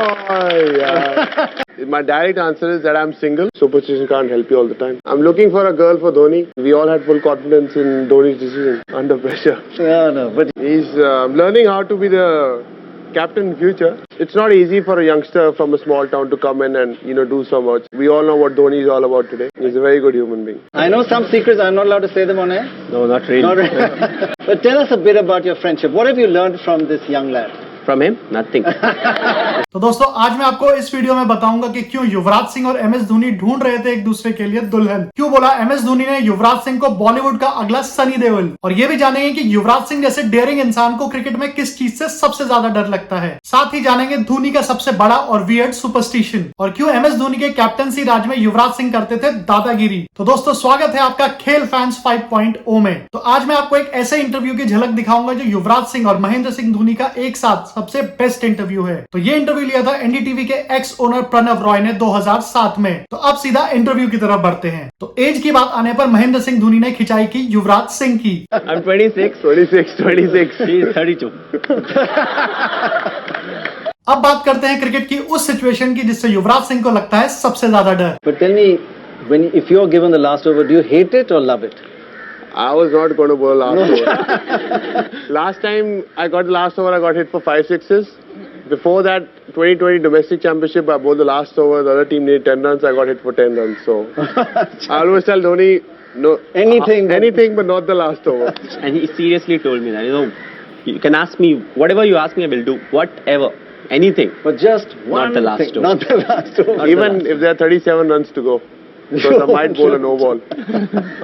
yeah. My direct answer is that I'm single. Superstition can't help you all the time. I'm looking for a girl for Dhoni. We all had full confidence in Dhoni's decision under pressure. No, but He's learning how to be the captain in future. It's not easy for a youngster from a small town to come in and, do so much. We all know what Dhoni is all about today. He's a very good human being. I know some secrets. I'm not allowed to say them on air. No, not really. Not really. But tell us a bit about your friendship. What have you learned from this young lad? From him? Nothing. तो दोस्तों आज मैं आपको इस video में बताऊंगा कि क्यों युवराज सिंह और एमएस धोनी ढूंढ रहे थे एक दूसरे के लिए दुल्हन। क्यों बोला एमएस धोनी ने युवराज सिंह को बॉलीवुड का अगला सनी देओल। और ये भी जानेंगे कि युवराज सिंह जैसे डेयरिंग इंसान को क्रिकेट में किस चीज से सबसे ज्यादा डर लगता है। साथ ही जानेंगे धोनी का सबसे बड़ा और वियर्ड सुपरस्टिशन और क्यों एमएस धोनी के कैप्टनसी राज में युवराज सिंह करते थे दादागिरी। तो दोस्तों स्वागत है आपका खेल फैंस 5.0 में। तो आज मैं आपको एक ऐसे इंटरव्यू की झलक दिखाऊंगा जो युवराज सिंह और महेंद्र सिंह धोनी का एक साथ सबसे बेस्ट इंटरव्यू है। तो ये इंटरव्यू लिया था एनडीटीवी के एक्स ओनर प्रणव रॉय ने 2007 में। तो अब सीधा इंटरव्यू की तरफ बढ़ते हैं। तो एज की बात आने पर महेंद्र सिंह धोनी ने खिंचाई की युवराज सिंह की। I'm 26. 26. He is 32. अब बात करते हैं क्रिकेट की उस सिचुएशन की जिससे युवराज सिंह को लगता है सबसे ज्यादा डर। But tell me, if you're given the last over, do you hate it or love it? I was not going to bowl last over. Last time I got the last over, I got hit for 5 sixes. Before that, 2020 domestic championship, I bowled the last over. The other team needed 10 runs. I got hit for 10 runs. So I always tell Dhoni, no, anything, but not the last over. And he seriously told me that, you can ask me, whatever you ask me, I will do. Whatever. Anything. But just one Not the last thing, over. not the last over. Even if there are 37 runs to go. Because I might bowl a no ball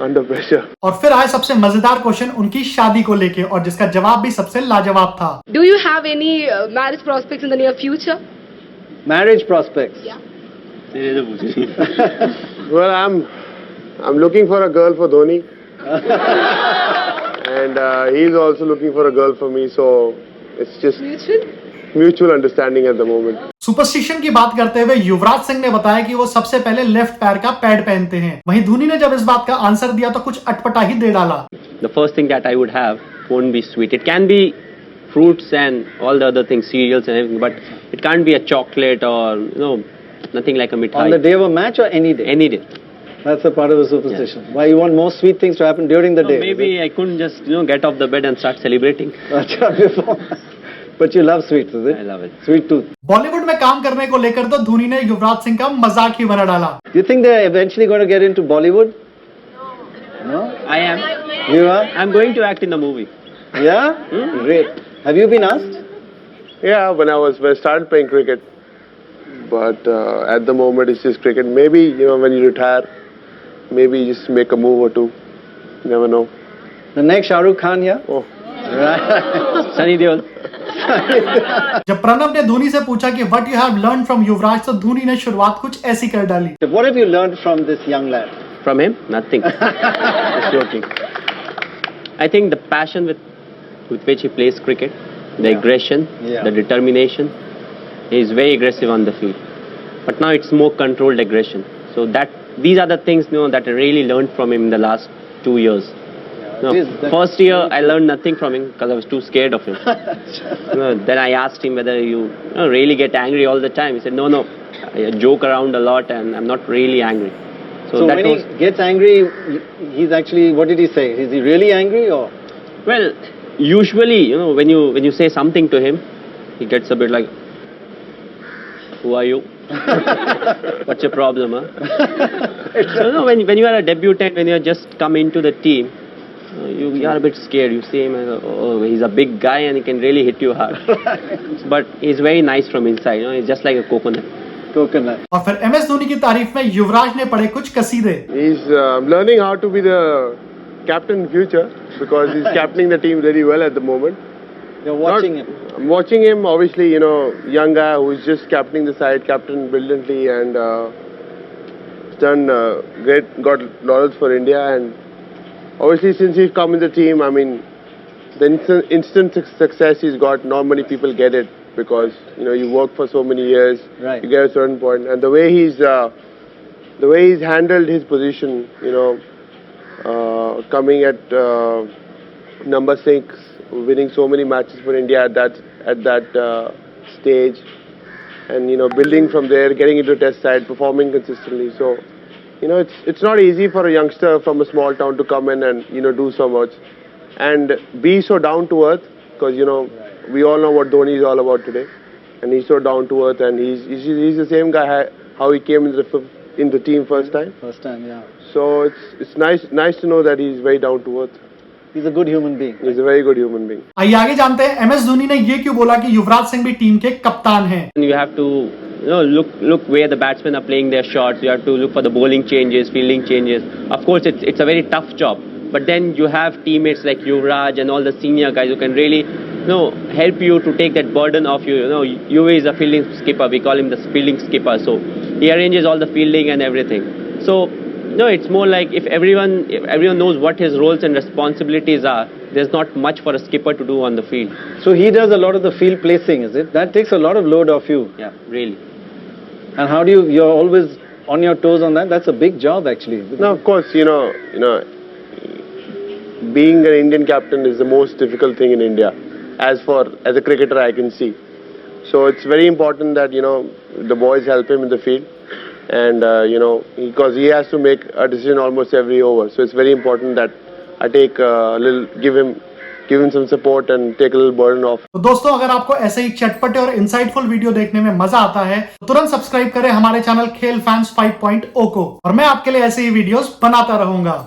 under pressure. और फिर आए सबसे मजेदार question उनकी शादी को लेके और जिसका जवाब भी सबसे लाजवाब था। Do you have any marriage prospects in the near future? Marriage prospects. Yeah. Well, I'm looking for a girl for Dhoni. And he's also looking for a girl for me. So it's just mutual understanding at the moment. Superstition की बात करते हुए युवराज सिंह ने बताया कि वो सबसे पहले लेफ्ट पैर का पैड पहनते हैं। वहीं धोनी ने जब इस बात का आंसर दिया तो कुछ अटपटा ही दे डाला। The first thing that I would have won't be sweet. It can be fruits and all the other things, cereals and everything, but it can't be a chocolate or, nothing like a mithai. On the day of a match or any day? Any day. That's a part of the superstition. Yeah. Why you want more sweet things to happen during the day? Maybe I couldn't just, get off the bed and start celebrating. But you love sweets, is it? I love it. Sweet tooth. Bollywood में काम करने को लेकर तो धोनी ने युवराज सिंह का मजाक ही बना डाला। Do you think they're eventually going to get into Bollywood? No. I am. You are? I'm going to act in the movie. Yeah? Great. Have you been asked? Yeah, when I started playing cricket. But at the moment it's just cricket. Maybe, when you retire, maybe you just make a move or two. You never know. The next Shah Rukh Khan here? Oh. Right. Sunny Deol. जब प्रणव ने धोनी से पूछा कि what you have learn from Yuvraj तो धोनी ने शुरुआत कुछ ऐसी कर डाली। What have you learned from this young lad? From him? Nothing. Just joking. I think the passion with which he plays cricket, the aggression, the determination, he is very aggressive on the field. But now it's more controlled aggression. So these are the things that I really learned from him in the last 2 years. First year I learned nothing from him because I was too scared of him. Then I asked him whether you really get angry all the time. He said, no, I joke around a lot and I'm not really angry. So when he gets angry, he's actually, what did he say? Is he really angry or? Well, usually, when you say something to him, he gets a bit like, who are you? What's your problem, huh? So, when you are a debutant, when you are just come into the team, you are a bit scared. You see him and he's a big guy and he can really hit you hard. But he's very nice from inside. He's just like a coconut. और फिर MS Dhoni की तारीफ में युवराज ने पढ़े कुछ कसीदे। He's learning how to be the captain in future because he's captaining the team very well at the moment. You're watching him. I'm watching him. Obviously, young guy who's just captaining the side, captain brilliantly, and done great. Got laurels for India, and obviously since he's come in the team, I mean, the instant success he's got. Not many people get it because you work for so many years. Right. You get a certain point, and the way he's handled his position, coming at number 6, winning so many matches for India at that stage, and building from there, getting into test side, performing consistently. So it's not easy for a youngster from a small town to come in and do so much and be so down to earth, because we all know what Dhoni is all about today, and he's so down to earth, and he's the same guy how he came in the team first time. First time, yeah. So it's nice to know that he's very down to earth. He's a good human being. He's a very good human being. आइए आगे जानते हैं MS Dhoni ने ये क्यों बोला कि युवराज सिंह भी टीम के कप्तान हैं। And you have to look where the batsmen are playing their shots. You have to look for the bowling changes, fielding changes. Of course, it's a very tough job. But then you have teammates like Yuvraj and all the senior guys who can really help you to take that burden off you. Yuvi is a fielding skipper. We call him the fielding skipper. So he arranges all the fielding and everything. So it's more like if everyone knows what his roles and responsibilities are, there's not much for a skipper to do on the field. So he does a lot of the field placing, is it? That takes a lot of load off you. Yeah, really. And how do you're always on your toes on that? That's a big job actually. No, of course, being an Indian captain is the most difficult thing in India, as a cricketer I can see. So it's very important that the boys help him in the field, and because he has to make a decision almost every over. So it's very important that I take give him some support and take a little burden off. तो दोस्तों, अगर आपको ऐसे ही चटपटे और insightful video देखने में मजा आता है तो तुरंत सब्सक्राइब करें हमारे चैनल खेल फैंस 5.0 को, और मैं आपके लिए ऐसे ही वीडियोस बनाता रहूंगा।